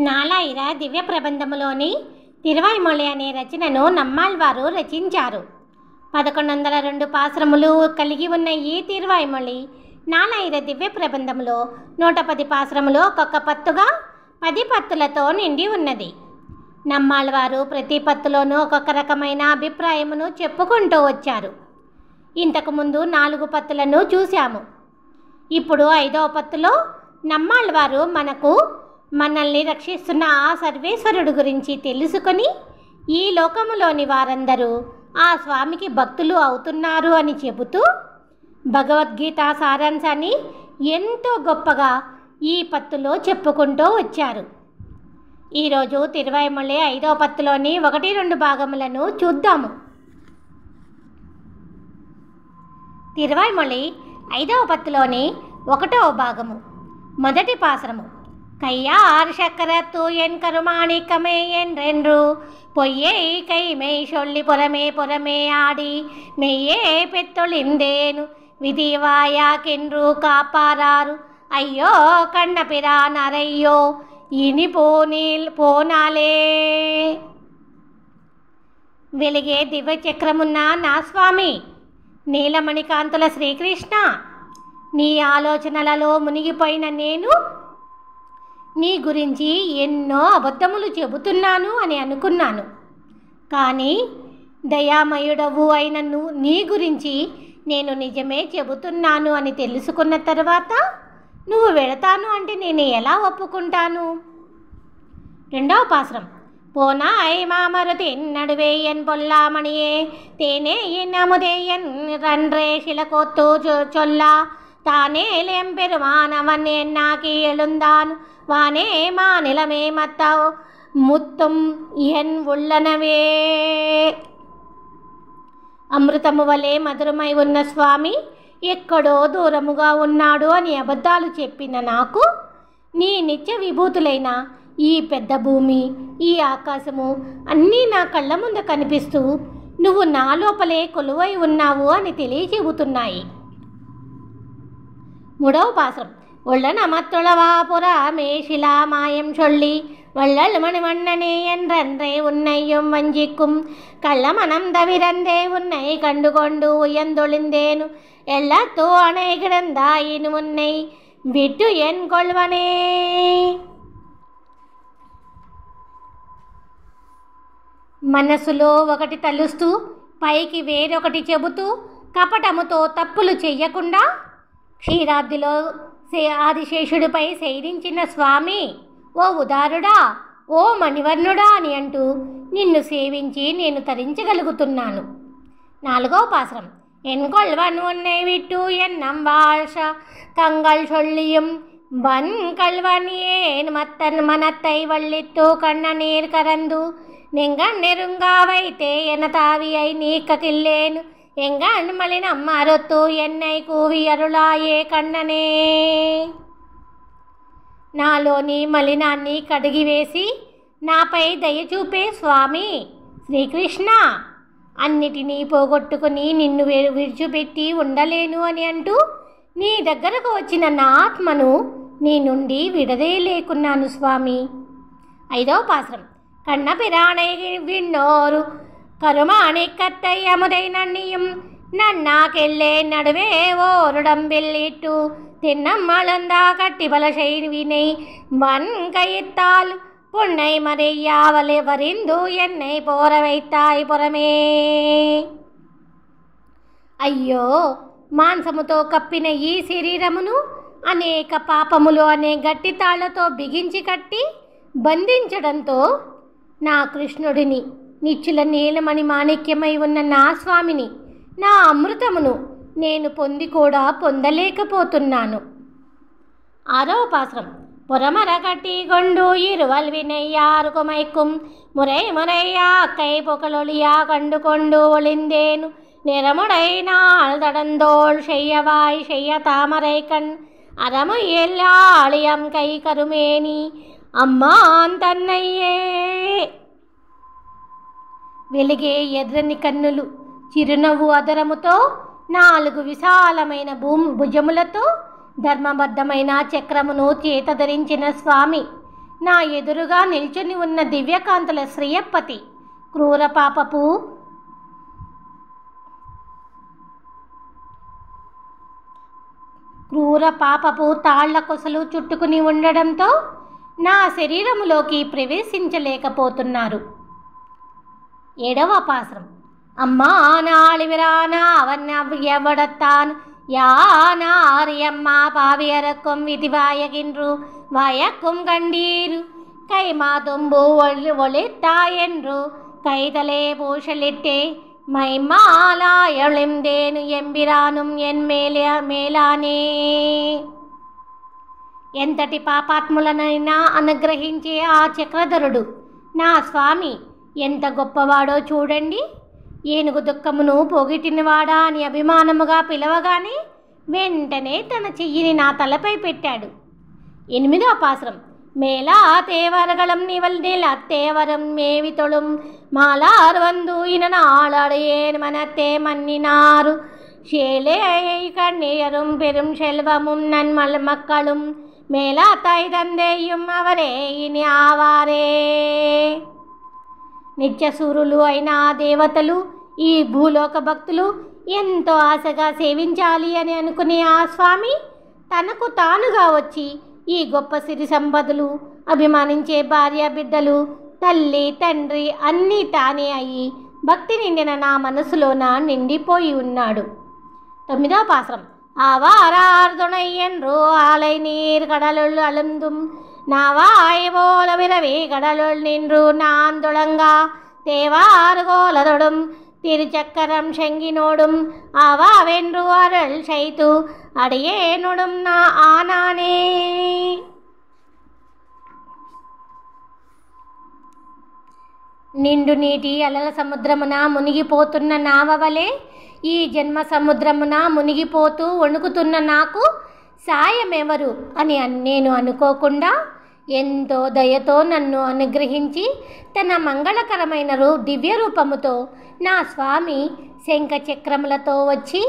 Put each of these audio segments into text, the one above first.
నాలాయిర దివ్య ప్రబంధములోని తిరువాయిమొళి అనే రచనను నమ్మాళ్వారు రచించారు. 1102 పాసురములు కలిగి ఉన్న ఈ తిరువాయిమొళి నాలాయిర దివ్య ప్రబంధములో 110 పాసురములు ఒక్కొక్క పత్తుగా 10 పత్తులతో నిండి ఉన్నది. నమ్మాళ్వారు ప్రతి పత్తులోనూ ఒక్కొక్క రకమైన అభిప్రాయమును చెప్పుకుంటూ వచ్చారు. ఇంతకుముందు 4 పత్తులను చూశాము. ఇప్పుడు 5వ పత్తులో నమ్మాళ్వారు మనల్ని రక్షిస్తున్న ఆ సర్వేశ్వరుడు గురించి తెలుసుకొని ఈ లోకములోని వారందరూ ఆ స్వామికి భక్తులు అవుతున్నారు అని చెబుతూ భగవద్గీత సారాంశాన్ని ఎంతో గొప్పగా ఈ పత్తులో చెప్పుకుంటూ వచ్చారు. ఈరోజు తిరువాయిమొళి 5వ పత్తులోని 1-2 భాగములను చూద్దాము. తిరువాయిమొళి 5వ పత్తులోని 1వ భాగము, మొదటి పాసురము. கையார் சக்கரத்து என் கருமாணிக்கமே என்றென்று பொய்யை கைமை சொல்லி புறமே ஆடி மெய்யே பெத்தொழிந்தேனு விதிவாயாக்கென்று காப்பாராரு అయ్యో కన్న పిరానరయ్యో ఇని పోనాలే. వెలిగే దివ్య చక్రమున్న నా స్వామి, నీలమణికాంతుల శ్రీకృష్ణ, నీ ఆలోచనలలో మునిగిపోయిన నేను నీ గురించి ఎన్నో అబద్ధములు చెబుతున్నాను అని అనుకున్నాను. కానీ దయామయుడవు అయిన నీ గురించి నేను నిజమే చెబుతున్నాను అని తెలుసుకున్న తర్వాత నువ్వు వెళతాను అంటే నేను ఎలా ఒప్పుకుంటాను? 2వ పాసురం. పోనాయ్ మామరుతి నడువేయన్ పొల్లామణియే తేనే నముదేయన్ రన్రే శిలకొత్తు చొల్లా தானே லெம்பெருமானவன் என்னாக்கி எழுந்தான் வானே மாநிலமே மத்த ముత్తం ఎన్ ఉళ్ళనవే. అమృతము వలె మధురమై ఉన్న స్వామి ఎక్కడో దూరముగా ఉన్నాడు అని అబద్ధాలు చెప్పిన నాకు నీ నిత్య విభూతులైన ఈ పెద్ద భూమి, ఈ ఆకాశము అన్నీ నా కళ్ళ ముందు కనిపిస్తూ నువ్వు నా లోపలే కొలువై ఉన్నావు అని తెలియచెబుతున్నాయి. 3వ పాసురం. உள்ள நமத்துளவா புறாமே சிலாமாயம் சொல்லி வள்ளல் மணிவண்ணனே என்றே உன்னையும் வஞ்சிக்கும் கள்ளமனம் தவிரந்தே உன்னை கண்டுகொண்டு உயர்ந்தொழிந்தேனு எல்லத்தோ அணை கிடந்தாயின் உன்னை விட்டு என் கொள்வனே. మనసులో ఒకటి తలుస్తూ పైకి వేరొకటి చెబుతూ కపటముతో తప్పులు చెయ్యకుండా క్షీరాబ్దిలో ఆదిశేషుడిపై శయనించిన స్వామి, ఓ ఉదారుడా, ఓ మణివర్ణుడా అని అంటూ నిన్ను సేవించి నేను తరించగలుగుతున్నాను. 4వ పాసురం. ఎన్ కొల్వన్ ఉన్నై విట్టు ఎన్నం వాష కంగల్ చొల్లియం వన్ కల్వన్ ఏన్ మత్తన్ మనత్తై వళ్ళిత్తు కన్న నీర్ కరందు நெங்கண் நெருங்காவைத்தே என தாவியை நீக்ககில்லேன் எங்கண் மலினம் மறுத்து என்னை கூவி అరుళాయే కన్ననే. నాలోని మలినాన్ని కడిగివేసి నాపై దయ చూపే స్వామి శ్రీకృష్ణ, అన్నిటినీ పోగొట్టుకుని నిన్ను విడిచిపెట్టి ఉండలేను అని అంటూ నీ దగ్గరకు వచ్చిన నా ఆత్మను నీ నుండి విడదీయలేకున్నాను స్వామి. 5వ పాసురం. கண்ண பிரானை விண்ணோரு கருமாணிக்கத்தை அமுதை நன்னியும் நன்னாக்கெல்லே நடுவே ஓருடம்பில்லிட்டு தின்னம் அழுந்தா கட்டி பல செய்வினை வன் கைத்தால் புன்னை மறையாவலே வரிந்து என்னை போர வைத்தாய் புறமே. అయ్యో, మాంసముతో కప్పిన ఈ శరీరమును అనేక పాపములు అనే గట్టి తాళ్లతో బిగించి కట్టి బంధించడంతో నా కృష్ణుడిని, నిచ్చుల నీలమణి మాణిక్యమై ఉన్న నా స్వామిని, నా అమృతమును నేను పొంది కూడా పొందలేకపోతున్నాను. 6వ పాసురం. புறமரகட்டி கொண்டு இருவல் வினையாருக்கு மைக்கும் முறை முறையா கை பொகலொளியா கண்டு கொண்டு ஒளிந்தேனு நிறமுடை நாள் தடந்தோள் செய்யவாய் செய்ய தாமரை கண் அறமு எல்லாளியம் கை கருமேனி అమ్మాన్ తన్నయ్యే. వెలిగే ఎర్రని కన్నులు, చిరునవ్వు అదరముతో, 4 విశాలమైన భుజములతో ధర్మబద్ధమైన చక్రమును చేత ధరించిన స్వామి, నా ఎదురుగా నిల్చుని ఉన్న దివ్యకాంతుల శ్రీయప్పతి క్రూర పాపపు తాళ్ల కొసలు చుట్టుకుని ఉండడంతో నా శరీరములోకి ప్రవేశించలేకపోతున్నారు. 7వ పాసురం. అమ్మా నాళివిరానా అవన్నెవడత్తాన్ யானாரியம்மா பாவியறக்கும் விதிவாயகின்று வயக்கும் கண்டீரு கைமாதும்பு ஒளித்தா என்று கைதலே பூஷலிட்டே மைமாலாயொளிந்தேனு ఎంబిరానుం ఎన్ మేలానే. ఎంతటి పాపాత్ములనైనా అనుగ్రహించే ఆ చక్రధరుడు నా స్వామి ఎంత గొప్పవాడో చూడండి. ఏనుగు దుఃఖమును పోగొట్టినవాడా అని అభిమానముగా పిలవగానే వెంటనే తన చెయ్యిని నా తలపై పెట్టాడు. 8వ పాసురం. మేలా తేవరగళం నివల్నిల తేవరం మేవితొళుం మాలార్ వందు ఇనాళடையேன் మనతే మన్నినారు షేలే కన్నీయரும் பெரும் செல்வமும் நன்மல் மக்களும் மேலா தாய் தந்தையும் அவரே ఇని ఆవారే. నిత్యసూరులు అయిన ఆ దేవతలు, ఈ భూలోక భక్తులు ఎంతో ఆశగా సేవించాలి అని అనుకునే ఆ స్వామి తనకు తానుగా వచ్చి ఈ గొప్ప సిరి సంపదలు, అభిమానించే భార్య బిడ్డలు, తల్లి తండ్రి అన్నీ తానే అయి భక్తి నిండిన నా మనసులోన నిండిపోయి ఉన్నాడు. 9వ పాసురం. ஆவாரார்துணையென்று ஆலை நீர் கடலுள் அழுந்தும் நாவாய் போல விரவி கடலுள் நின்று நான் துளங்கா தேவாறு கோலதொடும் திருச்சக்கரம் செங்கினோடும் ஆவாவென்று அருள் செய்து அடியேனொடும் నా ఆనానే. నిండు నీటి అలల సముద్రమున మునిగిపోతున్న నావవలే ఈ జన్మ సముద్రమున మునిగిపోతూ వణుకుతున్న నాకు సాయమెవరు అని నేను అనుకోకుండా ఎంతో దయతో నన్ను అనుగ్రహించి తన మంగళకరమైన దివ్య రూపముతో నా స్వామి శంఖ చక్రములతో వచ్చి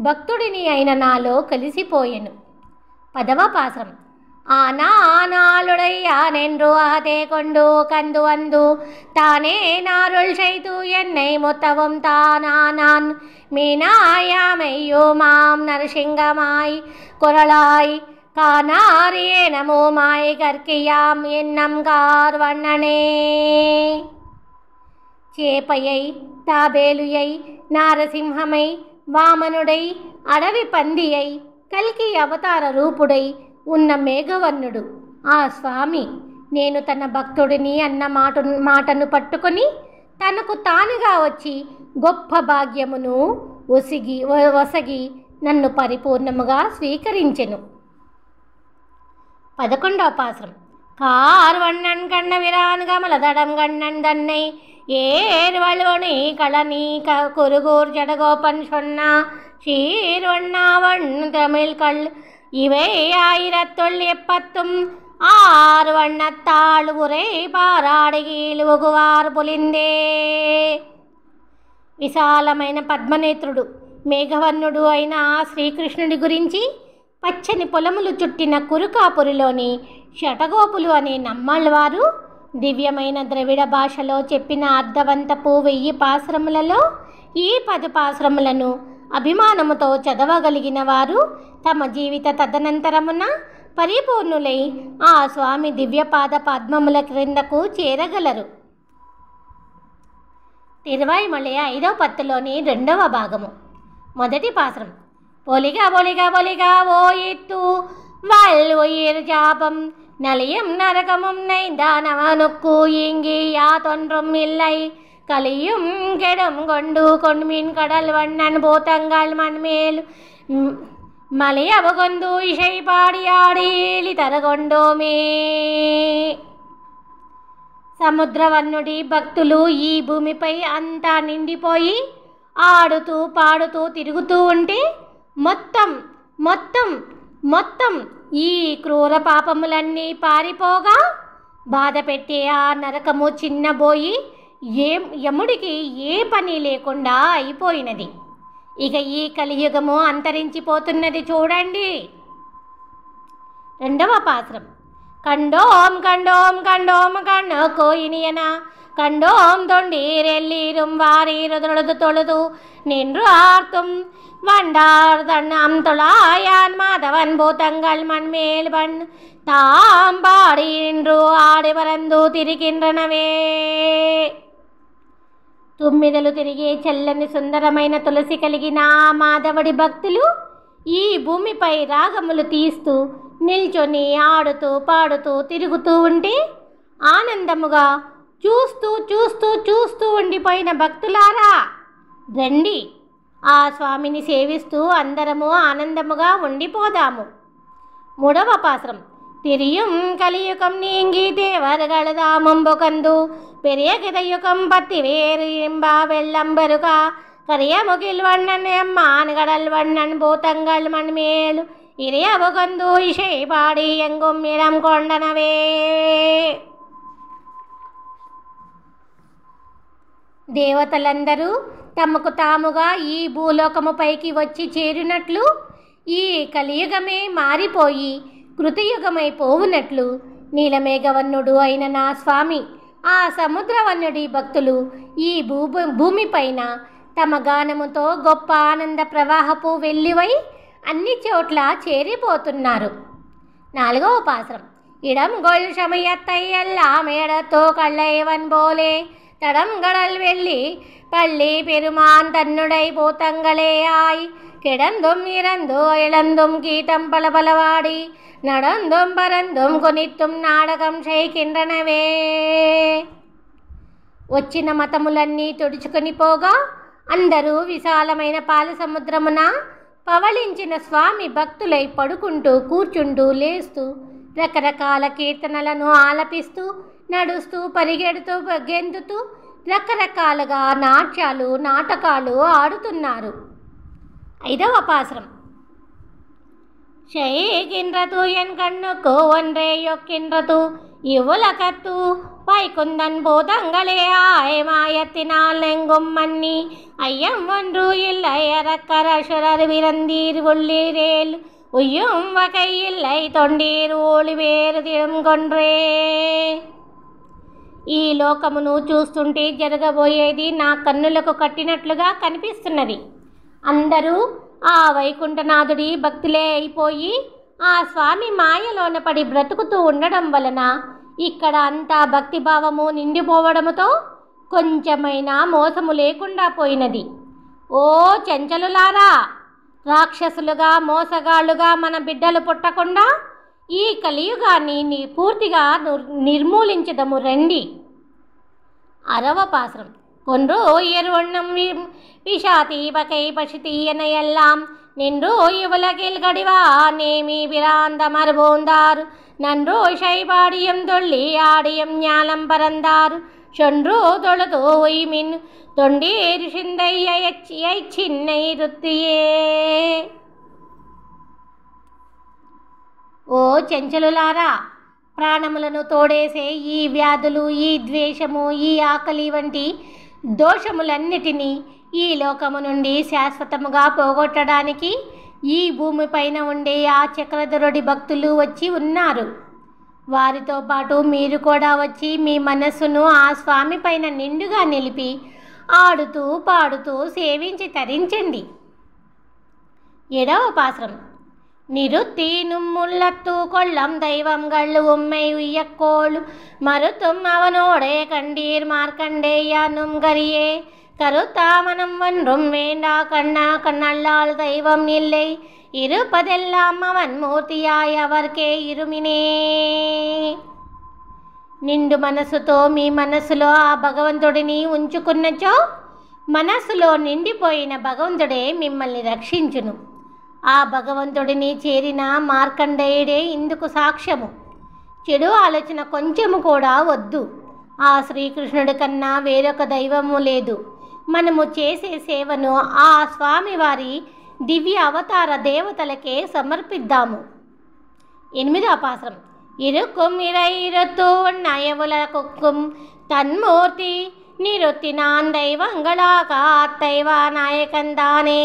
భక్తుడిని అయిన నాలో కలిసిపోయెను. 10వ పాసురం. ஆனாளுடையானென்று அகதே கொண்டு கந்து வந்து தானே நாருள் செய்து என்னை முத்தவும் தானானான் மீனாயாமையோமாம் நரசிங்கமாய் குரலாய் கானாரியே நமோமாய் கற்கியாம் என்னம் கார்வண்ணனே. చేపయై తాబేలుయై నారసింహమై వామనుడై అడవి పందియై కల్కి అవతార రూపుడై ఉన్న మేఘవర్ణుడు ఆ స్వామి నేను తన భక్తుడిని అన్న మాటను పట్టుకొని తనకు తానుగా వచ్చి గొప్ప భాగ్యమును వసగి నన్ను పరిపూర్ణముగా స్వీకరించెను. 11వ పాసురం. కార్వண்ணన్ కన్న విరాన్ గమలదడం గண்ணன் தன்னை ஏர்வழுவனி களனி குருகூர் ஜடகோபன் சொன்னா சீர்வண்ணாவண் தமிழ் கல் இவை 1070 வண்ணத்தாள் உரை பாరాడిగీలు ఒగువారు పొలిందే. విశాలమైన పద్మనేత్రుడు మేఘవర్ణుడు అయిన ఆ శ్రీకృష్ణుడి గురించి పచ్చని పొలములు చుట్టిన కురుకాపురిలోని షటగోపులు అనే నమ్మళ్ళవారు దివ్యమైన ద్రవిడ భాషలో చెప్పిన అర్ధవంతపు 1000 పాశ్రములలో ఈ 10 పాశ్రములను అభిమానముతో చదవగలిగిన వారు తమ జీవిత తదనంతరమున పరిపూర్ణులై ఆ స్వామి దివ్యపాద పద్మముల క్రిందకు చేరగలరు. తిరువాయిమొళి 5వ పత్తులోని 2వ భాగము. 1వ పాసురం. பொலிகா பொலிகா பொலிகா ஓயித்து வல் உயிர் ஜாபம் நலியும் நரகமும் நைந்தானவனுக்கு இங்கி யாதொன்றும் இல்லை கலியும் கெடும் கொண்டு கொண்மின் கடல் வண்ணன் பூத்தங்கள் மண்மேல் மலையவகொந்து இசை பாடியாடி తరగొండోమే. సముద్రవర్ణుడి భక్తులు ఈ భూమిపై అంతా నిండిపోయి ఆడుతూ పాడుతూ తిరుగుతూ ఉంటే మొత్తం మొత్తం మొత్తం ఈ క్రూర పాపములన్నీ పారిపోగా బాధ పెట్టే ఆ నరకము చిన్నబోయి యముడికి ఏ పని లేకుండా అయిపోయినది. ఇక ఈ కలియుగము అంతరించిపోతున్నది చూడండి. 2వ పాసురం. கண்டோம் கண்டோம் கண்டோம் கண்ணு கோயினியன கண்டோம் தொண்டீரெல்லீரும் வாரீரு தொழுது தொழுது நின்று ஆர்த்தும் வண்டார் தண்ணம் தொழாயான் மாதவன் பூதங்கள் மண்மேல் பண் தாம் பாடி நின்று ఆడి పరందు తిరిగిండ్రనవే. తుమ్మిదలు తిరిగే చల్లని సుందరమైన తులసి కలిగిన మాధవుడి భక్తులు ఈ భూమిపై రాగములు తీస్తూ నిల్చొని ఆడుతూ పాడుతూ తిరుగుతూ ఉంటే ఆనందముగా చూస్తూ చూస్తూ చూస్తూ ఉండిపోయిన భక్తులారా రండి, ఆ స్వామిని సేవిస్తూ అందరము ఆనందముగా ఉండిపోదాము. 3వ పాసురం. திரியும் கலியுகம் நீங்கி தேவர்கள் தாமும் புகந்து பெரிய கிதையுகம் பத்தி வேறு இம்பா வெள்ளம் பெருகா கரிய முகில் வண்ணன் எம்மான் கடல் வண்ணன் பூதங்கள் மண்மேலு இரிய புகந்து இசை பாடி எங்கும் இடம் கொண்டனவே. దేవతలందరూ తమకు తాముగా ఈ భూలోకముపైకి వచ్చి చేరినట్లు ఈ కలియుగమే మారిపోయి కృతయుగమైపోవునట్లు నీలమేఘవర్ణుడు అయిన నా స్వామి ఆ సముద్రవర్ణుడి భక్తులు ఈ భూమిపైన తమ గానముతో గొప్ప ఆనంద ప్రవాహపు వెల్లివై అన్ని చోట్ల చేరిపోతున్నారు. 4వ పాసురం. இடம் கொள் சமயத்தை எல்லாம் மேடத்தோ கள்ளைவன் போலே தடம் கடல் வெள்ளி பள்ளி பெருமான் தன்னுடை பூத்தங்களே ஆய் கிடந்தும் இறந்தோ இழந்தும் கீதம் பலபலவாடி நடந்தும் பரந்தும் కొనిత్తుం నాటకం చేయకిండ్రనవే. వచ్చిన మతములన్నీ తుడుచుకొని పోగా అందరూ విశాలమైన పాల సముద్రమున పవళించిన స్వామి భక్తులై పడుకుంటూ కూర్చుంటూ లేస్తూ రకరకాల కీర్తనలను ఆలపిస్తూ నడుస్తూ పరిగెడుతూ గెంతుతూ రకరకాలుగా నాట్యాలు నాటకాలు ఆడుతున్నారు. 5వ పాసురం. செய்கின்றது என் கண்ணுக்கு ஒன்றே யொக்கின்றது இவ்வுலகத்து வைகுந்தன் பூதங்களே ஆயமாயத்தினால் எங்கும் மன்னி ஐயம் ஒன்று இல்லை அரக்கரசுரர் விரந்தீர் உள்ளீரேல் உய்யும் வகை இல்லை தொண்டீர் ఓలి వేరు తిడం కొండ్రే. ఈ లోకమును చూస్తుంటే జరగబోయేది నా కన్నులకు కట్టినట్లుగా కనిపిస్తున్నది. అందరూ ఆ వైకుంఠనాథుడి భక్తులే అయిపోయి ఆ స్వామి మాయలోన పడి బ్రతుకుతూ ఉండడం వలన ఇక్కడ అంతా భక్తిభావము నిండిపోవడముతో కొంచెమైనా మోసము లేకుండా పోయినది. ఓ చంచలులారా, రాక్షసులుగా మోసగాళ్ళుగా మన బిడ్డలు పుట్టకుండా ఈ కలియుగాన్ని పూర్తిగా నిర్మూలించదము రండి. 6వ పాసురం. கொன்று உயர்வண்ணம் விஷாதி பகை பசித்தீயன எல்லாம் நின்று இவ்வுலகில் கடிவா நேமி பிராந்த மறுபோந்தார் நன்றோ சைபாடியம் தொள்ளி ஆடியம் ஞானம் பரந்தார் சொன்றோ தொழுதோ உய்மின் தொண்டீர் சிந்தையை சின்னை ருத்தியே. ఓ చెంచలులారా, ప్రాణములను తోడేసే ఈ వ్యాధులు, ఈ ద్వేషము, ఈ ఆకలి వంటి దోషములన్నిటినీ ఈ లోకము నుండి శాశ్వతముగా పోగొట్టడానికి ఈ భూమిపైన ఉండే ఆ చక్రధరుడి భక్తులు వచ్చి ఉన్నారు. వారితో పాటు మీరు కూడా వచ్చి మీ మనస్సును ఆ స్వామి పైన నిండుగా నిలిపి ఆడుతూ పాడుతూ సేవించి తరించండి. 7వ పాసురం. நிறுத்தீனும் முள்ளத்து கொள்ளம் தெய்வங்கள் உம்மை உய்யக்கோள் மறுத்தும் அவனோடே கண்டீர் மார்க்கண்டேயானும் கரியே கருத்தாமனம் ஒன்றும் வேண்டா கண்ணா கண்ணல்லால் தெய்வம் இல்லை இருப்பதெல்லாம் அவன் మూర్తియాయ్ అవర్కే ఇరుమినే. నిండు మనసుతో మీ మనసులో ఆ భగవంతుడిని ఉంచుకున్నచో మనసులో నిండిపోయిన భగవంతుడే మిమ్మల్ని రక్షించును. ఆ భగవంతుడిని చేరిన మార్కండేయుడే ఇందుకు సాక్ష్యము. చెడు ఆలోచన కొంచెము కూడా వద్దు. ఆ శ్రీకృష్ణుడి కన్నా వేరొక దైవము లేదు. మనము చేసే సేవను ఆ స్వామివారి దివ్య అవతార దేవతలకే సమర్పిద్దాము. 8వ పాసురం. ఇరుక్కుం ఇరొత్తు నయవులకుక్కుం తన్మూర్తి நிறுத்தினான் தெய்வங்களாக அத்தைவ நாயகந்தானே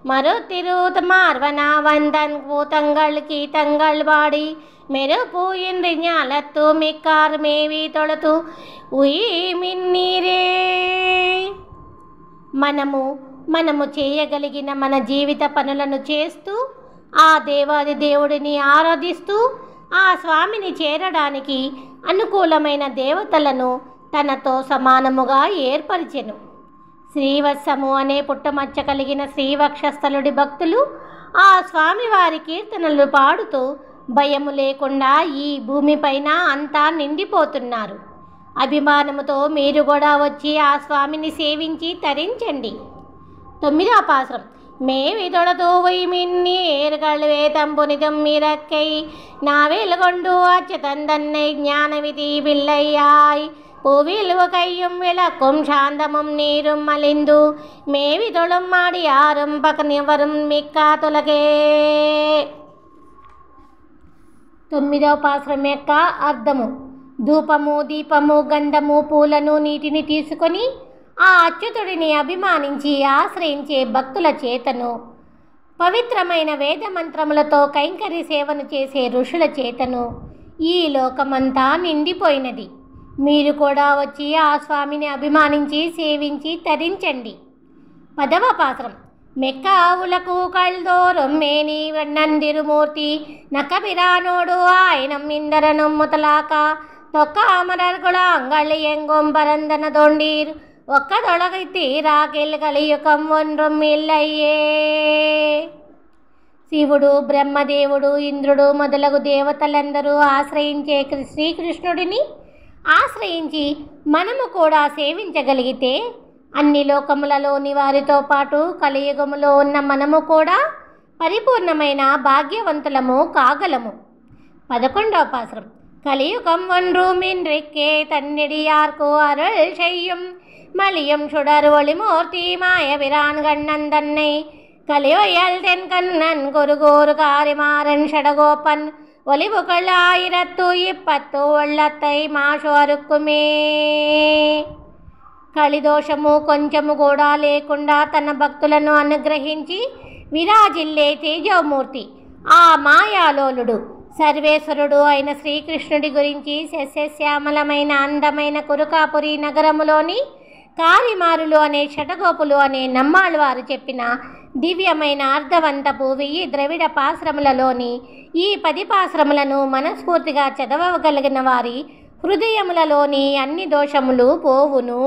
மறுத்திருத் மார்வனா வந்தன் கூத்தங்கள் கீதங்கள் பாடி ಮೆರುಪು ಇಂದ್ರಿಜ್ಞಾಲತ್ತು ಮಿಕ್ಕಾರ್ ಮೇವಿ ತೊಳತು ఉయి మిన్నీరే. మనము చేయగలిగిన మన జీవిత పనులను చేస్తూ ఆ దేవాది దేవుడిని ఆరాధిస్తూ ఆ స్వామిని చేరడానికి అనుకూలమైన దేవతలను తనతో సమానముగా ఏర్పరిచెను. శ్రీవత్సము అనే పుట్టమచ్చ కలిగిన శ్రీవక్షస్థలుడి భక్తులు ఆ స్వామివారి కీర్తనలు పాడుతూ భయము లేకుండా ఈ భూమిపైన అంతా నిండిపోతున్నారు. అభిమానముతో మీరు కూడా వచ్చి ఆ స్వామిని సేవించి తరించండి. 9వ పాసురం. మేవిదొడతో వైమిన్ని ఏరుగళవే తంపునితం మీరక్కై నావెలుగొండు అచ్చతందన్నై జ్ఞానవిధి పిల్లయ్యాయ్ பூவில் கையும் விளக்கும் சாந்தமும் நீரும் மலிந்து மேவி தொழும் மாடியாரும் பக்கனிவரும் మిక్కా తొలగే. 9వ పాసురం యొక్క అర్థము. ధూపము, దీపము, గంధము, పూలను, నీటిని తీసుకొని ఆ అచ్యుతుడిని అభిమానించి ఆశ్రయించే భక్తుల చేతను, పవిత్రమైన వేద మంత్రములతో కైంకర్య సేవను చేసే ఋషుల చేతను ఈ లోకమంతా నిండిపోయినది. మీరు కూడా వచ్చి ఆ స్వామిని అభిమానించి సేవించి తరించండి. 10వ పాసురం. మెక్క ఆవులకు కళ్ళదోరం మేని వెన్నందిరుమూర్తి నక్కబిరానోడు ఆయనం ఇందరనం ముతలాక తొక్క అమరర్గుళ అంగళి ఎంగొం పరందన దొండీర్ ఒక్క తొలగైతి రాకెల్ కలియుకం ఒన్றும் ఇల్లయ్యే. శివుడు, బ్రహ్మదేవుడు, ఇంద్రుడు మొదలగు దేవతలందరూ ఆశ్రయించే శ్రీకృష్ణుడిని ఆశ్రయించి మనము కూడా సేవించగలిగితే అన్ని లోకములలోని వారితో పాటు కలియుగములో ఉన్న మనము కూడా పరిపూర్ణమైన భాగ్యవంతులము కాగలము. 11వ పాసురం. కలియుగం ஒன்றுமின்றிக்கே தன்னிடியார்க்கு அருள் செய்யும் மலியம் சுடர் ஒளிமூர்த்தி மாயபிரான் கண்ணன் தன்னை கலிவயல் தென்கண்ணன் குருகோரு காரிமாறன் ஷடகோப்பன் ఒలిబుకళ్ళ 1020 ఒళ్ళత్తై మాషు అరుక్కుమే. కలిదోషము కొంచెము కూడా లేకుండా తన భక్తులను అనుగ్రహించి విరాజిల్లే తేజోమూర్తి ఆ మాయాలోలుడు సర్వేశ్వరుడు అయిన శ్రీకృష్ణుడి గురించి సస్యశ్యామలమైన అందమైన కురుకాపురి నగరములోని కారిమారులు అనే షటగోపులు అనే నమ్మాళ్ళవారు చెప్పిన దివ్యమైన అర్ధవంతపు 1000 ద్రవిడ పాశ్రములలోని ఈ 10 పాశ్రములను మనస్ఫూర్తిగా చదవగలిగిన వారి హృదయములలోని అన్ని దోషములు పోవును.